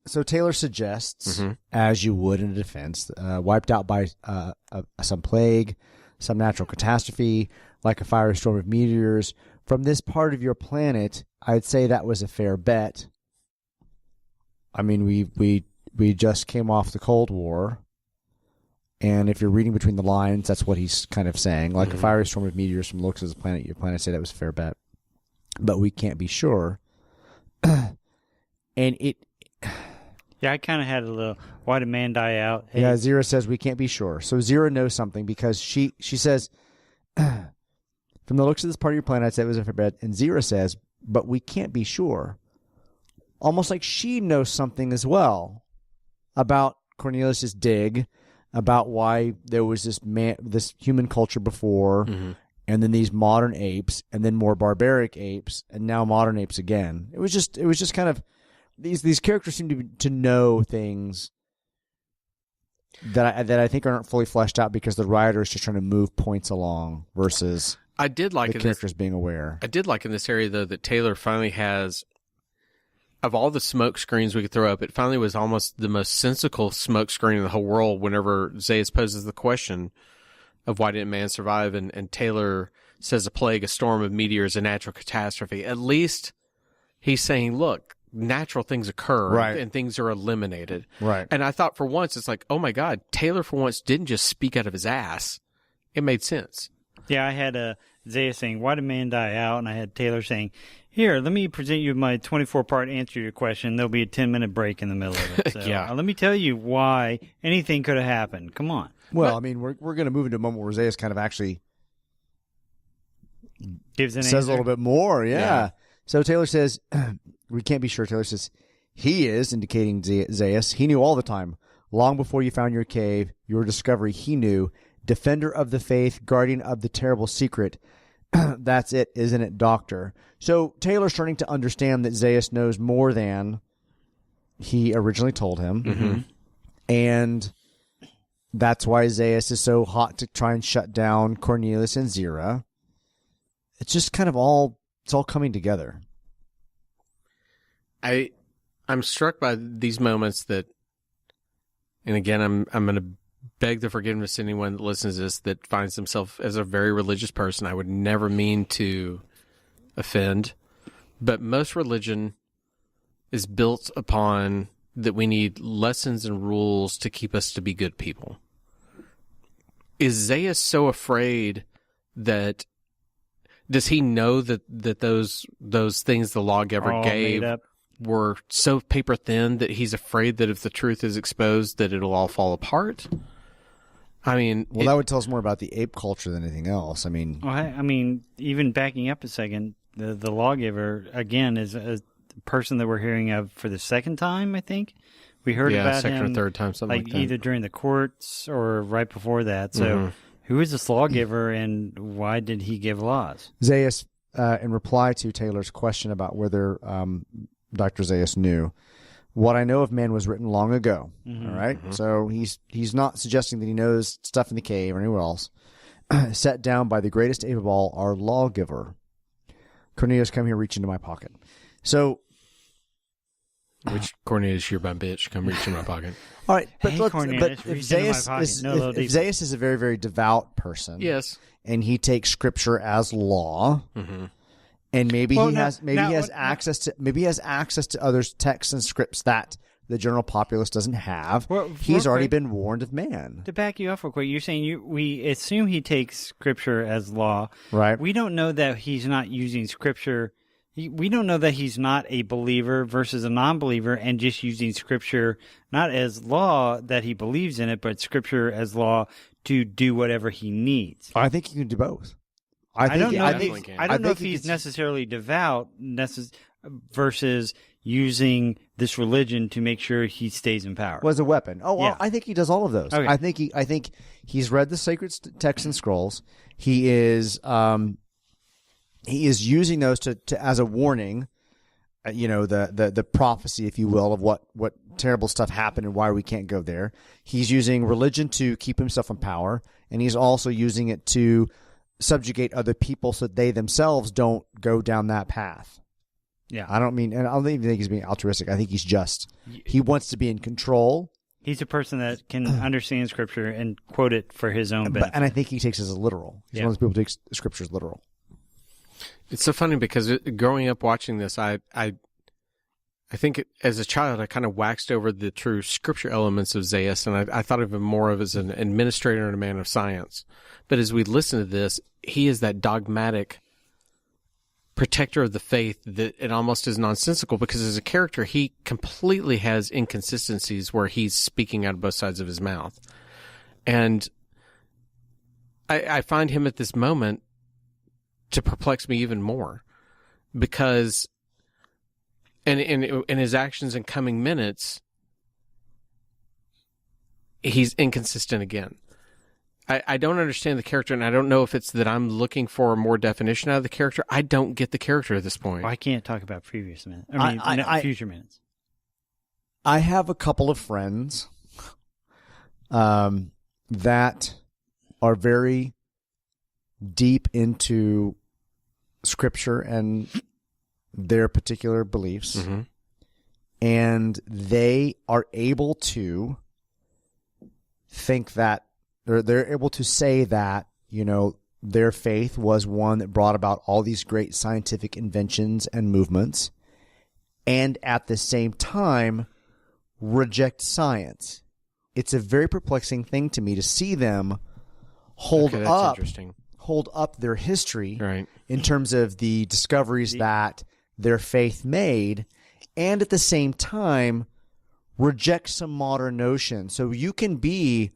So Taylor suggests, as you would in a defense, wiped out by some plague, some natural catastrophe, like a fiery storm of meteors. From this part of your planet, I'd say that was a fair bet. I mean, we just came off the Cold War, and if you're reading between the lines, that's what he's kind of saying. Like a fiery storm of meteors from the looks of the planet, your planet, say that was a fair bet. But we can't be sure. And it... Yeah, I kind of had a little, why did man die out? Hey. Yeah, Zira says we can't be sure. So Zira knows something because she says, from the looks of this part of your planet, I'd say it was a fair bet. And Zira says, but we can't be sure. Almost like she knows something as well about Cornelius's dig, about why there was this human culture before, and then these modern apes, and then more barbaric apes, and now modern apes again. It was just kind of these characters seem to know things that I think aren't fully fleshed out because the writer is just trying to move points along versus I did like the characters being aware. I did like in this area though that Taylor finally has, of all the smoke screens we could throw up, it finally was almost the most sensical smoke screen in the whole world whenever Zaius poses the question of why didn't man survive, and Taylor says a plague, a storm of meteors, a natural catastrophe. At least he's saying, look, natural things occur and things are eliminated. Right. And I thought for once, it's like, oh my God, Taylor for once didn't just speak out of his ass. It made sense. Yeah, I had Zaius saying, why did man die out? And I had Taylor saying, here, let me present you my 24-part answer to your question. There'll be a 10-minute break in the middle of it. So, yeah. Let me tell you why anything could have happened. Come on. Well, I mean, we're going to move into a moment where Zaius kind of actually says a little bit more. Yeah. So Taylor says, we can't be sure. Taylor says, he is, indicating Zaius. He knew all the time. Long before you found your cave, your discovery, he knew. Defender of the faith, guardian of the terrible secret. That's it, isn't it, Doctor? So Taylor's starting to understand that Zaius knows more than he originally told him. And that's why Zaius is so hot to try and shut down Cornelius and Zira. It's just kind of it's all coming together. I'm struck by these moments that, and again, I'm going to beg the forgiveness to anyone that listens to this that finds himself as a very religious person. I would never mean to offend, but most religion is built upon that we need lessons and rules to keep us to be good people. Is Zaius so afraid that, does he know that those things the lawgiver gave were so paper thin that he's afraid that if the truth is exposed that it'll all fall apart? I mean, that would tell us more about the ape culture than anything else. I mean, even backing up a second, the lawgiver again is a person that we're hearing of for the second time. I think we heard about second him or third time, something like that. Either during the courts or right before that. So, who is this lawgiver, and why did he give laws? Zaius, in reply to Taylor's question about whether Dr. Zaius knew, what I know of man was written long ago. All right, so he's not suggesting that he knows stuff in the cave or anywhere else. Set down by the greatest ape of all, our lawgiver. Cornelius, come here, reach into my pocket. So, which Cornelius, you're my bitch. Come reach in my pocket. All right, but hey, Cornelius, if Zaius is a very, very devout person, yes, and he takes Scripture as law. And maybe he has access to other texts and scripts that the general populace doesn't have. He's already been warned of man. To back you up real quick, you're saying we assume he takes Scripture as law. Right. We don't know that he's not using Scripture. We don't know that he's not a believer versus a non-believer and just using Scripture not as law that he believes in it, but Scripture as law to do whatever he needs. I think you can do both. I don't know if he's necessarily devout versus using this religion to make sure he stays in power. Was a weapon. Oh, well, I think he does all of those. Okay. I think he's read the sacred texts and scrolls. He is using those to as a warning. The prophecy, if you will, of what terrible stuff happened and why we can't go there. He's using religion to keep himself in power, and he's also using it to subjugate other people so that they themselves don't go down that path. Yeah. I don't even think he's being altruistic. I think he's just. He wants to be in control. He's a person that can understand Scripture and quote it for his own benefit. And I think he takes it as literal. He's one of those people who takes Scripture as literal. It's so funny because growing up watching this, I think as a child I kind of waxed over the true Scripture elements of Zaius, and I thought of him more of as an administrator and a man of science. But as we listen to this, he is that dogmatic protector of the faith that it almost is nonsensical, because as a character he completely has inconsistencies where he's speaking out of both sides of his mouth. And I find him at this moment to perplex me even more, because in his actions in coming minutes he's inconsistent again. I don't understand the character, and I don't know if it's that I'm looking for more definition out of the character. I don't get the character at this point. I can't talk about previous minutes. Future minutes. I have a couple of friends that are very deep into Scripture and their particular beliefs, mm-hmm. and they are able to think that, or they're able to say that, their faith was one that brought about all these great scientific inventions and movements, and at the same time reject science. It's a very perplexing thing to me to see them hold up their history, right, in terms of the discoveries that their faith made, and at the same time reject some modern notion. So you can be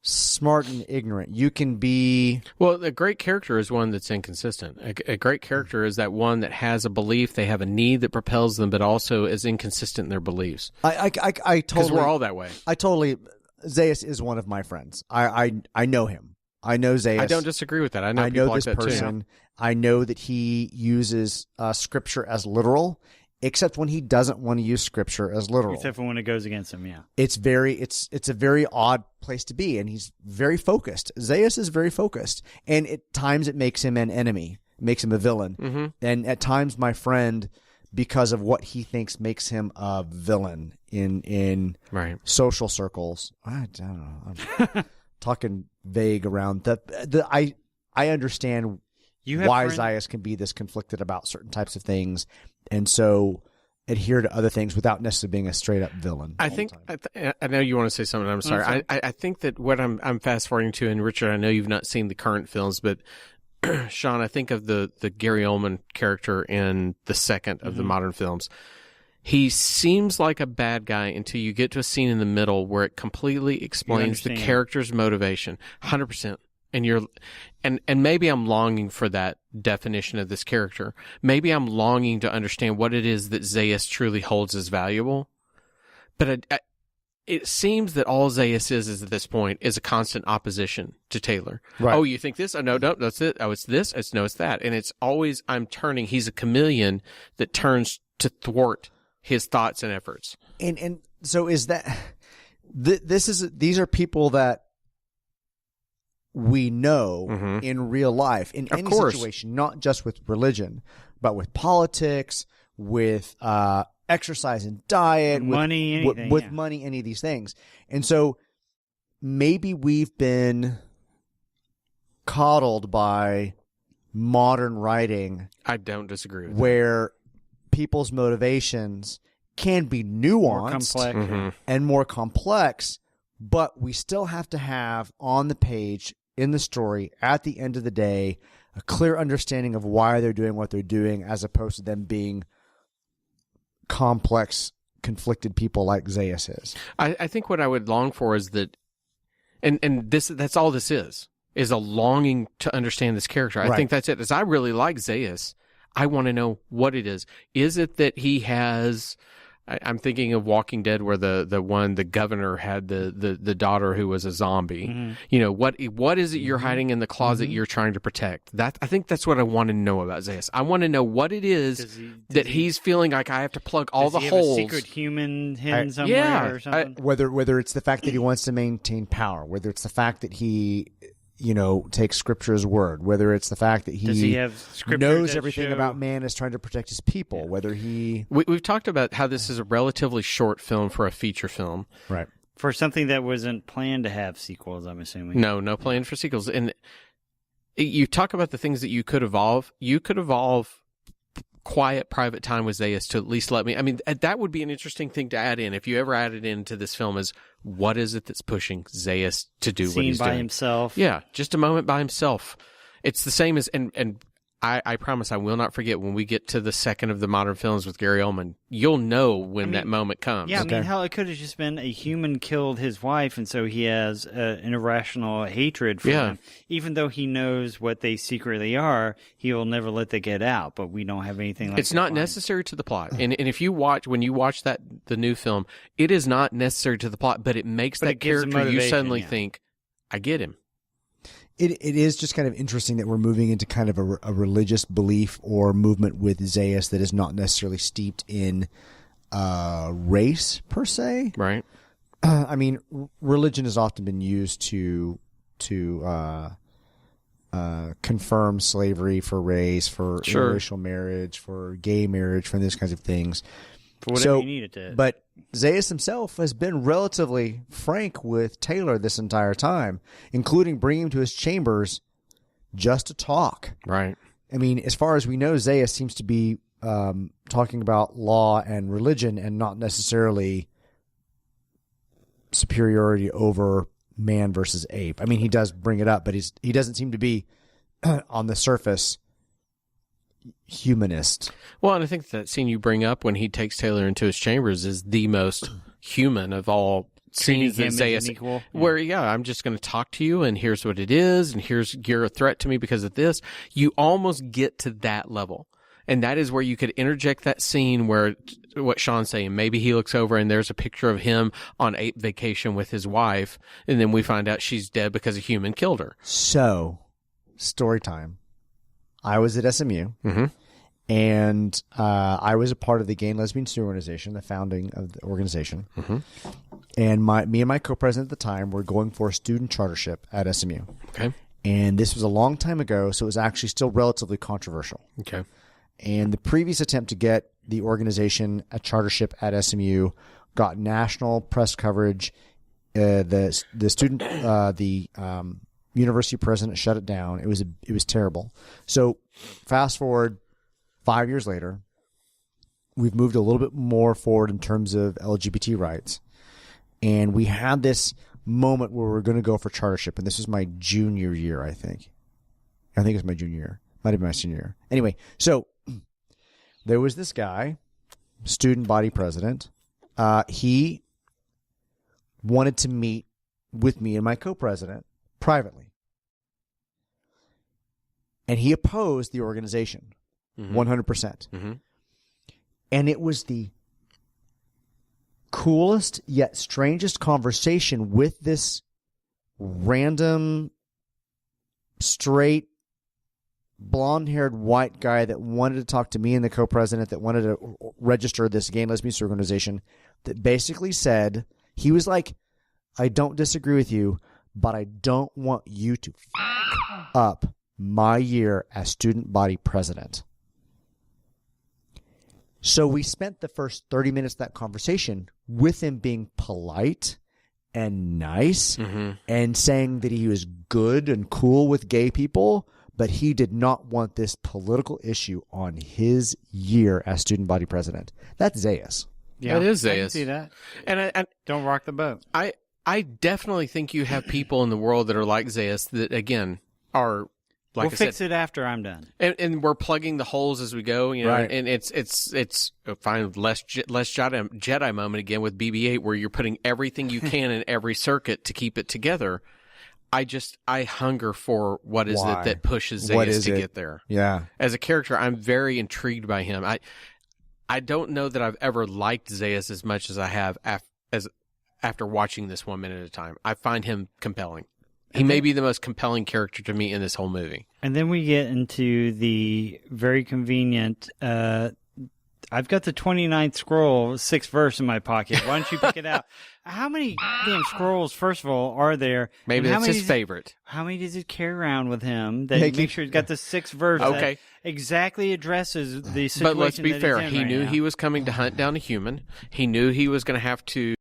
smart and ignorant. You can be... Well, a great character is one that's inconsistent. A great character is that one that has a belief, they have a need that propels them, but also is inconsistent in their beliefs. I totally... Because we're all that way. Zaius is one of my friends. I know him. I know Zaius. I don't disagree with that. I know people like this that person. Too. I know that he uses Scripture as literal, except when he doesn't want to use Scripture as literal. Except for when it goes against him, yeah. It's a very odd place to be, and he's very focused. Zaius is very focused, and at times it makes him an enemy, makes him a villain. Mm-hmm. And at times my friend, because of what he thinks makes him a villain in right. social circles. I don't know. I'm talking vague around I understand why Zaius can be this conflicted about certain types of things, and so adhere to other things without necessarily being a straight up villain. I think I know you want to say something. I'm sorry. I think that what I'm fast forwarding to, and Richard, I know you've not seen the current films, but Sean, I think of the Gary Oldman character in the second of the modern films. He seems like a bad guy until you get to a scene in the middle where it completely explains the character's motivation, 100%. And maybe I'm longing for that definition of this character. Maybe I'm longing to understand what it is that Zaius truly holds as valuable. But it seems that all Zaius is at this point is a constant opposition to Taylor. Right. Oh, you think this? Oh, no, that's it. Oh, it's this. It's no, it's that. And it's always he's a chameleon that turns to thwart his thoughts and efforts. And so is that these are people that we know in real life, in any situation, not just with religion, but with politics, with exercise and diet, money, anything, with money, any of these things. And so maybe we've been coddled by modern writing. I don't disagree with where people's motivations can be nuanced and more complex, but we still have to have on the page, in the story, at the end of the day, a clear understanding of why they're doing what they're doing, as opposed to them being complex, conflicted people like Zaius is. I think what I would long for is that, and that's all this is a longing to understand this character. I think that's it. As I really like Zaius, I want to know what it is. Is it that he has... I'm thinking of Walking Dead, where the governor had the daughter who was a zombie. Mm-hmm. You know, what is it you're hiding in the closet you're trying to protect? I think that's what I want to know about Zaius. I want to know what it is he's feeling like I have to plug all the holes. Have a secret human hidden somewhere or something? Whether it's the fact that he wants to maintain power, whether it's the fact that he take Scripture's word, whether it's the fact that Does he have scripture knows that everything show- about man is trying to protect his people, whether he... We've talked about how this is a relatively short film for a feature film. Right. for something that wasn't planned to have sequels, I'm assuming. No plan for sequels. And you talk about the things that you could evolve. You could evolve quiet, private time with Zaius to at least let me. I mean, that would be an interesting thing to add in. If you ever added into this film, is what is it that's pushing Zaius to do what he's by doing? himself. Yeah, just a moment by himself. It's the same as, and I promise I will not forget when we get to the second of the modern films with Gary Oldman. You'll know when that moment comes. Yeah, I mean, hell, it could have just been a human killed his wife, and so he has an irrational hatred for them. Even though he knows what they secretly are, he will never let that get out. But we don't have anything like that. It's not necessary to the plot. And if you watch, when you watch the new film, it is not necessary to the plot, but it makes that character you suddenly think, I get him. It is just kind of interesting that we're moving into kind of a religious belief or movement with Zaius that is not necessarily steeped in race per se. Right. I mean, religion has often been used to confirm slavery for race, for interracial marriage, for gay marriage, for these kinds of things. For whatever you need it to. But Zaius himself has been relatively frank with Taylor this entire time, including bringing him to his chambers just to talk. Right. I mean, as far as we know, Zaius seems to be talking about law and religion and not necessarily superiority over man versus ape. I mean, he does bring it up, but he doesn't seem to be on the surface humanist. Well, and I think that scene you bring up when he takes Taylor into his chambers is the most human of all scenes that Zaius, where I'm just going to talk to you and here's what it is and you're a threat to me because of this. You almost get to that level. And that is where you could interject that scene where what Sean's saying, maybe he looks over and there's a picture of him on ape vacation with his wife, and then we find out she's dead because a human killed her. So, story time. I was at SMU, and I was a part of the Gay and Lesbian Student Organization, the founding of the organization. And me and my co-president at the time were going for a student chartership at SMU. Okay. And this was a long time ago, so it was actually still relatively controversial. Okay. And the previous attempt to get the organization a chartership at SMU got national press coverage. The university president shut it down. It was terrible. So fast forward 5 years later, we've moved a little bit more forward in terms of LGBT rights. And we had this moment where we're going to go for chartership. And this was my junior year, I think. I think it was my junior year. Might have been my senior year. Anyway, so there was this guy, student body president. He wanted to meet with me and my co-president privately. And he opposed the organization 100%. And it was the coolest yet strangest conversation with this random, straight, blonde-haired white guy that wanted to talk to me and the co-president, that wanted to register this gay and lesbian organization, that basically said, he was like, I don't disagree with you, but I don't want you to fuck up my year as student body president. So we spent the first 30 minutes of that conversation with him being polite and nice and saying that he was good and cool with gay people, but he did not want this political issue on his year as student body president. That's Zaius. Yeah, that is Zaius. I can see that. And I don't rock the boat. I definitely think you have people in the world that are like Zaius that, again, are, like we'll fix it after I'm done. And we're plugging the holes as we go, you know, right. And it's a fine less Jedi moment again with BB-8 where you're putting everything you can in every circuit to keep it together. I hunger for what is it that pushes Zaius to get there. Yeah. As a character, I'm very intrigued by him. I don't know that I've ever liked Zaius as much as I have after watching this 1 minute at a time. I find him compelling. He may be the most compelling character to me in this whole movie. And then we get into the very convenient I've got the 29th scroll, 6th verse in my pocket. Why don't you pick it out? How many damn scrolls, first of all, are there? Maybe that's his favorite. How many does he carry around with him that Yeah, make sure he's got the 6th verse Okay. that exactly addresses the situation? But let's be that fair. he's in He right knew now? he was coming to hunt down a human. He knew he was going to have to